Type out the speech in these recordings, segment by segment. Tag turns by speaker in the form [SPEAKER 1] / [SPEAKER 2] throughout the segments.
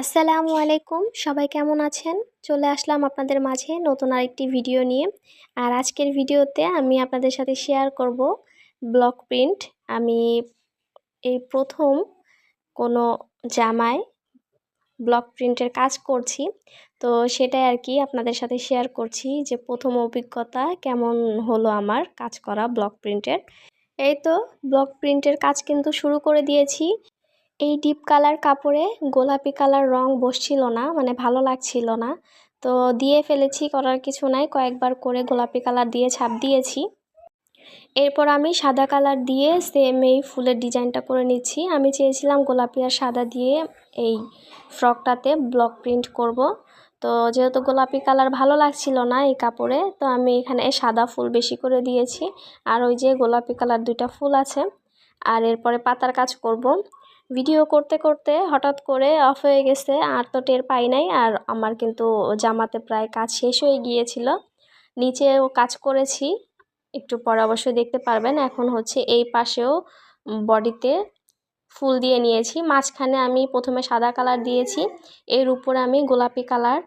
[SPEAKER 1] আসসালামু আলাইকুম, সবাই কেমন আছেন? চলে আসলাম আপনাদের মাঝে নতুন আরেকটি ভিডিও নিয়ে। আর আজকের ভিডিওতে আমি আপনাদের সাথে শেয়ার করব ব্লক প্রিন্ট। আমি এই প্রথম কোনো জামায় ব্লক প্রিন্টের কাজ করছি, তো সেটাই আর কি আপনাদের সাথে শেয়ার করছি যে প্রথম অভিজ্ঞতা কেমন হলো আমার কাজ করা ব্লক প্রিন্টের। এই তো ব্লক প্রিন্টের কাজ কিন্তু শুরু করে দিয়েছি। এই ডিপ কালার কাপড়ে গোলাপি কালার রং বসছিল না, মানে ভালো লাগছিল না, তো দিয়ে ফেলেছি, করার কিছু নাই। কয়েকবার করে গোলাপি কালার দিয়ে ছাপ দিয়েছি। এরপর আমি সাদা কালার দিয়ে সেম এই ফুলের ডিজাইনটা করে নিচ্ছি। আমি চেয়েছিলাম গোলাপি আর সাদা দিয়ে এই ফ্রকটাতে ব্লক প্রিন্ট করব, তো যেহেতু গোলাপি কালার ভালো লাগছিল না এই কাপড়ে, তো আমি এখানে সাদা ফুল বেশি করে দিয়েছি। আর ওই যে গোলাপি কালার দুইটা ফুল আছে। আর এরপরে পাতার কাজ করব। ভিডিও করতে করতে হঠাৎ করে অফ হয়ে গেছে, আর তো টের পাই নাই। আর আমার কিন্তু জামাতে প্রায় কাজ শেষ হয়ে গিয়েছিল, নিচেও কাজ করেছি, একটু পরে অবশ্যই দেখতে পারবেন। এখন হচ্ছে এই পাশেও বডিতে ফুল দিয়ে নিয়েছি। মাঝখানে আমি প্রথমে সাদা কালার দিয়েছি, এর উপরে আমি গোলাপি কালার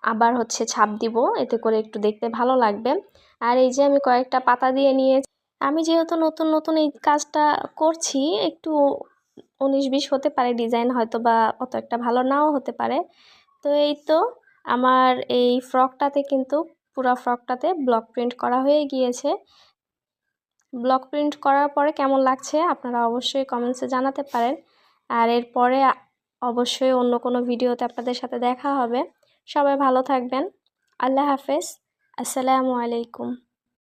[SPEAKER 1] আবার হচ্ছে ছাপ দিব, এতে করে একটু দেখতে ভালো লাগবে। আর এই যে আমি কয়েকটা পাতা দিয়ে নিয়েছি। আমি যেহেতু নতুন নতুন এই কাজটা করছি, একটু 19-20 হতে পারে, ডিজাইন হয়তো বা অত একটা ভালো নাও হতে পারে। তো এই তো আমার এই ফ্রকটাতে কিন্তু পুরো ফ্রকটাতে ব্লক প্রিন্ট করা হয়ে গিয়েছে। ব্লক প্রিন্ট করার পরে কেমন লাগছে আপনারা অবশ্যই কমেন্টসে জানাতে পারেন। আর এরপরে অবশ্যই অন্য কোনো ভিডিওতে আপনাদের সাথে দেখা হবে। সবাই ভালো থাকবেন। আল্লাহ হাফেজ। আসসালামু আলাইকুম।